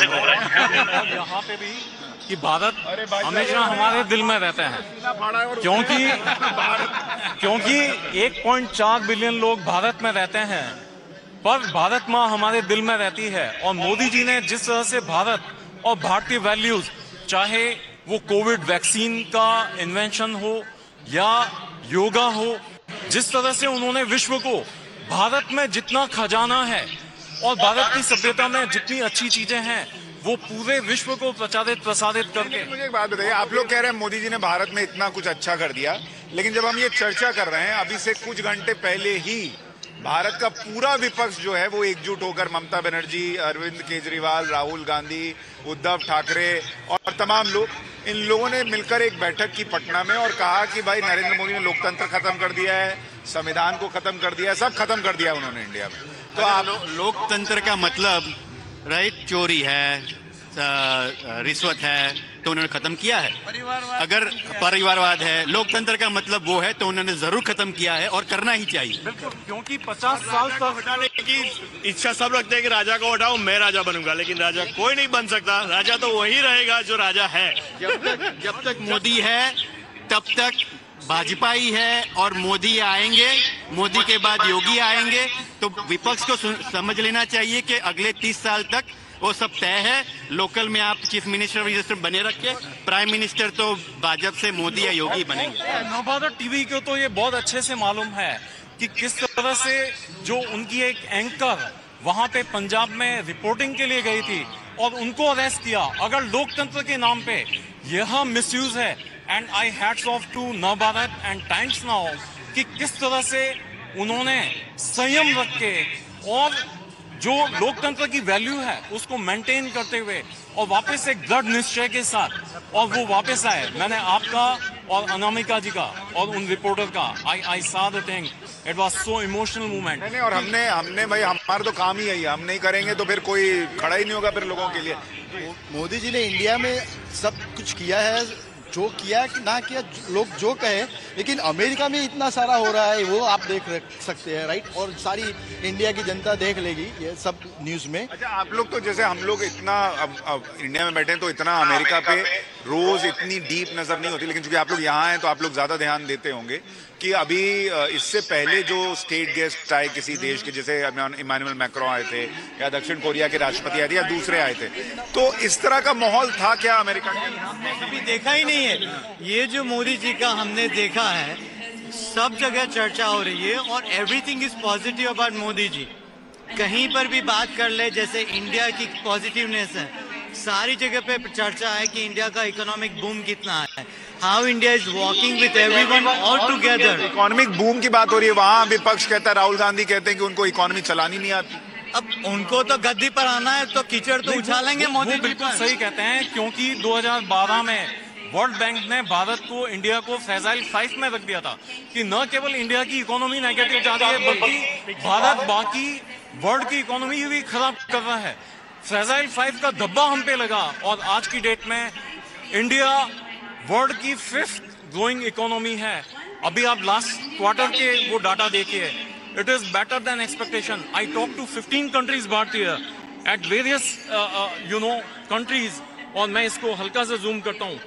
से घूम रहे हैं। और यहाँ पे भी कि भारत हमेशा हमारे दिल में रहते हैं, क्योंकि 1.4 बिलियन लोग भारत में रहते हैं, पर भारत माँ हमारे दिल में रहती है। और मोदी जी ने जिस तरह से भारत और भारतीय वैल्यूज, चाहे वो कोविड वैक्सीन का इन्वेंशन हो या योगा हो, जिस तरह से उन्होंने विश्व को भारत में जितना खजाना है और भारत की सभ्यता में जितनी अच्छी चीजें हैं वो पूरे विश्व को प्रचारित प्रसारित करके। मुझे एक बात बताइए, आप लोग कह रहे हैं मोदी जी ने भारत में इतना कुछ अच्छा कर दिया, लेकिन जब हम ये चर्चा कर रहे हैं, अभी से कुछ घंटे पहले ही भारत का पूरा विपक्ष जो है वो एकजुट होकर ममता बनर्जी, अरविंद केजरीवाल, राहुल गांधी, उद्धव ठाकरे और तमाम लोग, इन लोगों ने मिलकर एक बैठक की पटना में और कहा कि भाई नरेंद्र मोदी ने लोकतंत्र खत्म कर दिया है, संविधान को खत्म कर दिया है, सब खत्म कर दिया उन्होंने इंडिया में। तो आप लोकतंत्र का मतलब राइट चोरी है, रिश्वत है, तो उन्होंने खत्म किया है। अगर परिवारवाद है, लोकतंत्र का मतलब वो है, तो उन्होंने जरूर खत्म किया है और करना ही चाहिए। बिल्कुल, क्योंकि 50 साल तक हटाने की इच्छा सब रखते हैं कि राजा को हटाओ, मैं राजा बनूंगा, लेकिन राजा कोई नहीं बन सकता। राजा तो वही रहेगा जो राजा है। जब तक मोदी है तब तक भाजपा ही है, और मोदी आएंगे, मोदी के बाद योगी आएंगे। तो विपक्ष को समझ लेना चाहिए कि अगले 30 साल तक वो सब तय है। लोकल में आप चीफ मिनिस्टर बने रखे, प्राइम मिनिस्टर तो भाजपा से मोदी या योगी बनेंगे। नवभारत टीवी को तो ये बहुत अच्छे से मालूम है कि किस तरह से जो उनकी एक एंकर वहां पे पंजाब में रिपोर्टिंग के लिए गई थी और उनको अरेस्ट किया। अगर लोकतंत्र के नाम पे यह मिसयूज है, and I hats off to Navbharat and Times Now कि किस तरह से उन्होंने संयम रख के और जो लोकतंत्र की वैल्यू है उसको मेंटेन करते हुए और वापस एक दृढ़ निश्चय के साथ और वो वापस आए। मैंने आपका और अनामिका जी का और उन रिपोर्टर का I saw the thing, it was so emotional movement. नहीं, और हमने भाई हमारा तो काम ही यही है, हम नहीं करेंगे तो फिर कोई खड़ा ही नहीं होगा फिर लोगों के लिए। मोदी जी ने इंडिया में सब कुछ किया है, जो किया कि ना किया लोग जो कहे, लेकिन अमेरिका में इतना सारा हो रहा है वो आप देख सकते हैं, राइट। और सारी इंडिया की जनता देख लेगी ये सब न्यूज में। अच्छा, आप लोग तो जैसे हम लोग इतना अब इंडिया में बैठे हैं तो इतना अमेरिका पे रोज इतनी डीप नजर नहीं होती, लेकिन चूंकि आप लोग यहाँ हैं तो आप लोग ज्यादा ध्यान देते होंगे कि अभी इससे पहले जो स्टेट गेस्ट आए किसी देश के, जैसे इमानुएल मैक्रो आए थे या दक्षिण कोरिया के राष्ट्रपति आए थे या दूसरे आए थे, तो इस तरह का माहौल था क्या अमेरिका के? हमने कभी देखा ही नहीं है। ये जो मोदी जी का हमने देखा है, सब जगह चर्चा हो रही है और everything is positive about Modi ji. कहीं पर भी बात कर ले, जैसे इंडिया की पॉजिटिवनेस है, सारी जगह पे चर्चा है कि इंडिया का इकोनॉमिक बूम कितना है, how India is walking with everyone all together. Economic boom की बात हो रही है, वहाँ विपक्ष कहता है, राहुल गांधी कहते हैं कि उनको इकोनॉमी चलानी नहीं आती। अब उनको तो गद्दी पर आना है तो कीचड़ तो उछालेंगे मोदी। बिल्कुल सही कहते हैं, क्योंकि 2012 में वर्ल्ड बैंक ने भारत को, इंडिया को फ्रेजाइल 5 में रख दिया था कि न केवल इंडिया की इकोनॉमी नेगेटिव जा रही है बल्कि भारत बाकी वर्ल्ड की इकोनॉमी भी खराब कर रहा है। फ्रेजाइल 5 का धब्बा हम पे लगा और आज की डेट में इंडिया वर्ल्ड की 5th ग्रोइंग इकोनॉमी है। अभी आप लास्ट क्वार्टर के वो डाटा देखिए, it is better than expectation. I talk to 15 countries भारतीय एट वेरियस कंट्रीज, और मैं इसको हल्का से जूम करता हूँ।